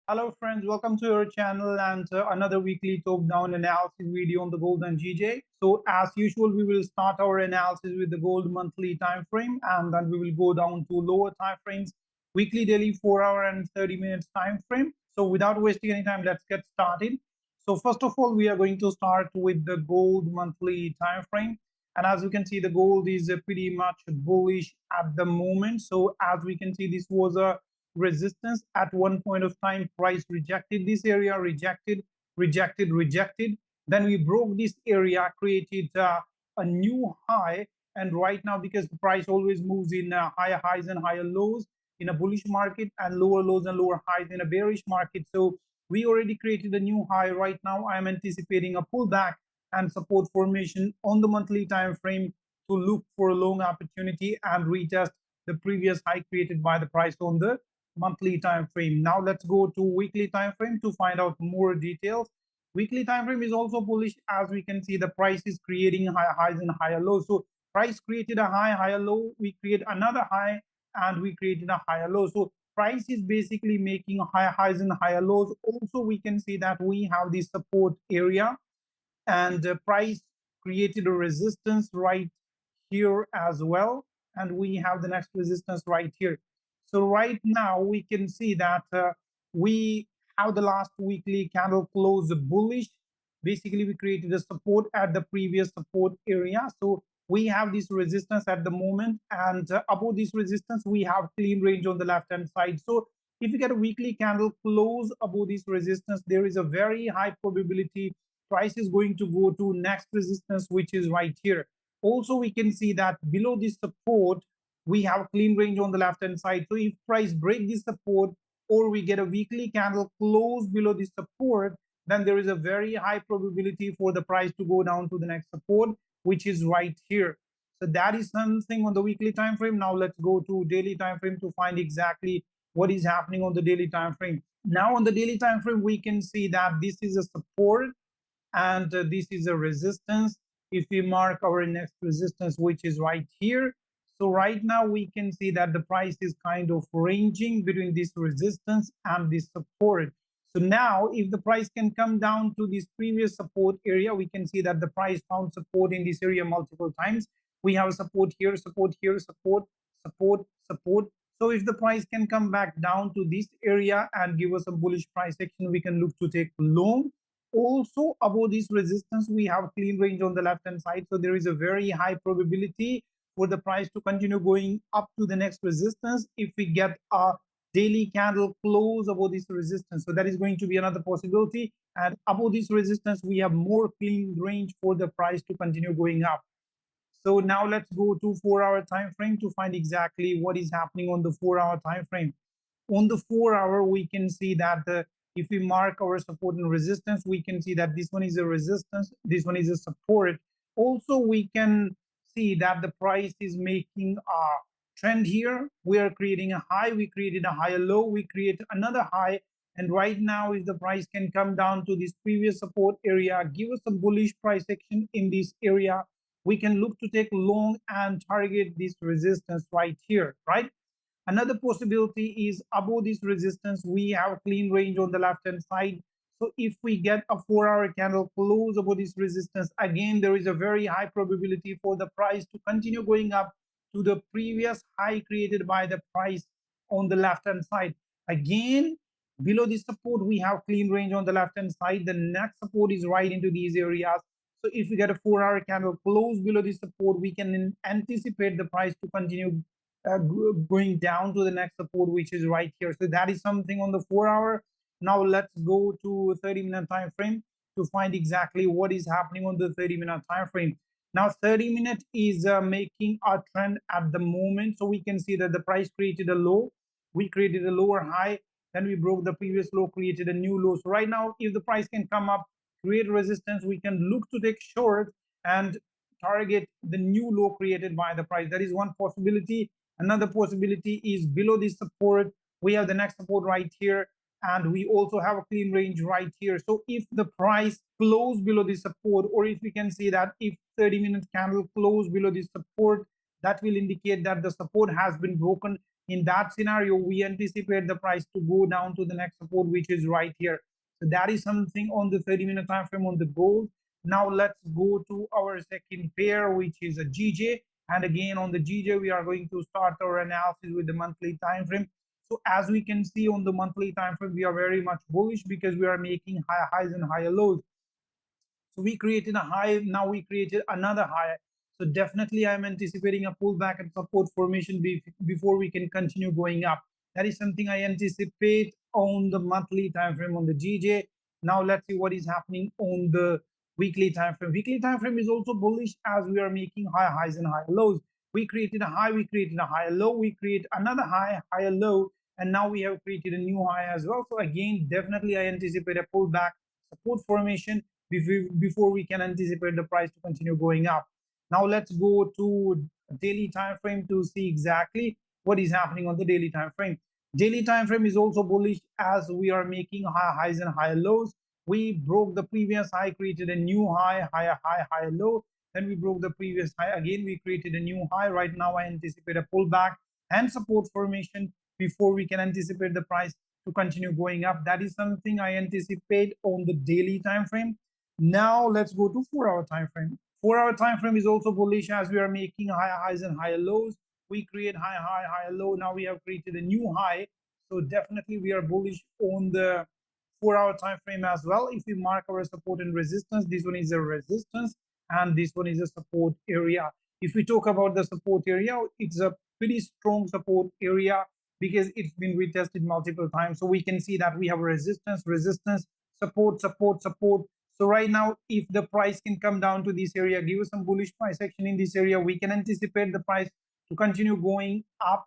Hello friends, welcome to your channel and another weekly top-down analysis video on the gold and GJ. So as usual, we will start our analysis with the gold monthly time frame, and then we will go down to lower time frames, weekly, daily, 4 hour and 30 minutes time frame. So without wasting any time, let's get started. So first of all, we are going to start with the gold monthly time frame. And as you can see, the gold is pretty much bullish at the moment. So as we can see, this was a resistance at one point of time. Price rejected this area, rejected. Then we broke this area, created a new high. And right now, because the price always moves in higher highs and higher lows in a bullish market, and lower lows and lower highs in a bearish market, so we already created a new high. Right now I am anticipating a pullback and support formation on the monthly time frame to look for a long opportunity and retest the previous high created by the price on the monthly time frame. Now let's go to weekly time frame to find out more details. Weekly time frame is also bullish. As we can see, the price is creating higher highs and higher lows. So price created a high, higher low, we create another high, and we created a higher low. So price is basically making higher highs and higher lows. Also we can see that we have the support area, and the price created a resistance right here as well, and we have the next resistance right here. So right now we can see that we have the last weekly candle close bullish. Basically we created a support at the previous support area, so we have this resistance at the moment, and above this resistance we have clean range on the left hand side. So if you get a weekly candle close above this resistance, there is a very high probability price is going to go to next resistance, which is right here. Also we can see that below this support we have clean range on the left hand side. So if price break this support, or we get a weekly candle close below this support, then there is a very high probability for the price to go down to the next support, which is right here. So that is something on the weekly time frame. Now let's go to daily time frame to find exactly what is happening on the daily time frame. Now on the daily time frame we can see that this is a support, and this is a resistance. If we mark our next resistance, which is right here, so right now we can see that the price is kind of ranging between this resistance and this support. So now if the price can come down to this previous support area, we can see that the price found support in this area multiple times. We have support here, support here, support, support. So if the price can come back down to this area and give us a bullish price action, we can look to take long. Also above this resistance we have clean range on the left hand side, so there is a very high probability for the price to continue going up to the next resistance if we get a daily candle close above this resistance. So that is going to be another possibility, and above this resistance we have more clean range for the price to continue going up. So now let's go to 4 hour time frame to find exactly what is happening on the 4 hour time frame. On the 4 hour we can see that if we mark our support and resistance, we can see that this one is a resistance, this one is a support. Also we can see that the price is making a trend here. We are creating a high, we created a higher low, we create another high, and right now if the price can come down to this previous support area, give us a bullish price action in this area, we can look to take long and target this resistance right here, right? Another possibility is above this resistance we have clean range on the left hand side. So if we get a 4 hour candle close above this resistance, again there is a very high probability for the price to continue going up to the previous high created by the price on the left hand side. Again below this support we have clean range on the left hand side, the next support is right into these areas. So if we get a 4 hour candle close below this support, we can anticipate the price to continue going down to the next support, which is right here. So that is something on the 4 hour. Now let's go to 30-minute time frame to find exactly what is happening on the 30-minute time frame. Now 30-minute is making a trend at the moment. So we can see that the price created a low, we created a lower high, then we broke the previous low, created a new low. So right now if the price can come up, create resistance, we can look to take short and target the new low created by the price. That is one possibility. Another possibility is below this support we have the next support right here, and we also have a clean range right here. So if the price close below this support, or if we can see that if 30-minute candle close below this support, that will indicate that the support has been broken In that scenario, we anticipate the price to go down to the next support, which is right here. So that is something on the 30-minute time frame on the gold. Now let's go to our second pair, which is a GJ. And again, on the GJ, we are going to start our analysis with the monthly time frame. So as we can see on the monthly time frame, we are very much bullish because we are making higher highs and higher lows. So we created a high, now we created another high. So definitely I'm anticipating a pullback and support formation before we can continue going up. That is something I anticipate on the monthly time frame on the GJ. Now let's see what is happening on the weekly time frame. Weekly time frame is also bullish as we are making higher highs and higher lows. We created a high, we created a higher low, we create another high, higher low, and now we have created a new high as well. So again, definitely I anticipate a pullback support formation before we can anticipate the price to continue going up. Now let's go to daily time frame to see exactly what is happening on the daily time frame. Daily time frame is also bullish as we are making higher highs and higher lows. We broke the previous high, created a new high, higher high, higher low. Then we broke the previous high again, we created a new high. Right now I anticipate a pullback and support formation before we can anticipate the price to continue going up. That is something I anticipate on the daily time frame. Now let's go to 4-hour time frame. 4-hour time frame is also bullish as we are making higher highs and higher lows. We create high, high, higher low. Now we have created a new high. So definitely we are bullish on the 4-hour time frame as well. If we mark our support and resistance, this one is a resistance and this one is a support area. If we talk about the support area, it's a pretty strong support area because it's been retested multiple times. So we can see that we have resistance, resistance, support, support, support. So right now, if the price can come down to this area, give us some bullish price action in this area, we can anticipate the price to continue going up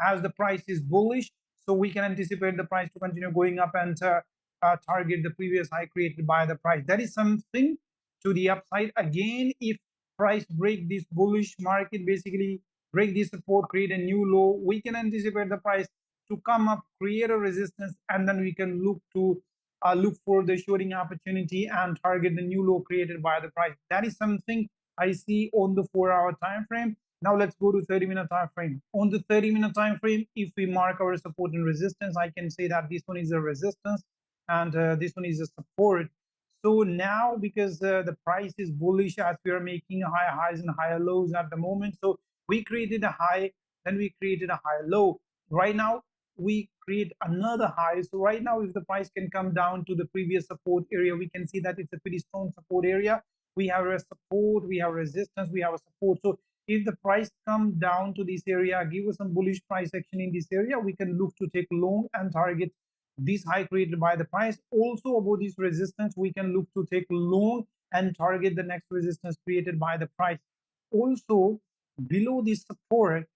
as the price is bullish. So we can anticipate the price to continue going up and target the previous high created by the price. That is something to the upside. Again, if price break this bullish market, basically break this support, create a new low, we can anticipate the price to come up, create a resistance, and then we can look for the shorting opportunity and target the new low created by the price. That is something I see on the 4-hour time frame. Now let's go to 30-minute time frame. On the 30-minute time frame, if we mark our support and resistance, I can say that this one is a resistance and this one is a support. So now, because the price is bullish as we are making higher highs and higher lows at the moment, so we created a high, then we created a higher low. Right now, we create another high. So right now, if the price can come down to the previous support area, we can see that it's a pretty strong support area. We have a support, we have resistance, we have a support. So if the price come down to this area, give us some bullish price action in this area, we can look to take long and target this high created by the price. Also above this resistance, we can look to take long and target the next resistance created by the price. Also below this support,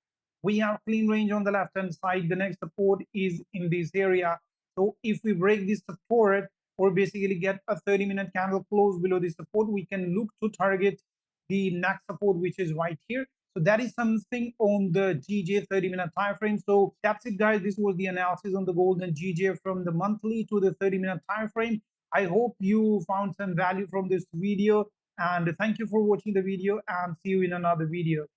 we have clean range on the left hand side. The next support is in this area. So if we break this support or basically get a 30-minute candle close below this support, we can look to target the next support, which is right here. So that is something on the GJ 30-minute time frame. So that's it, guys. This was the analysis on the gold and GJ from the monthly to the 30-minute time frame. I hope you found some value from this video, and thank you for watching the video, and see you in another video.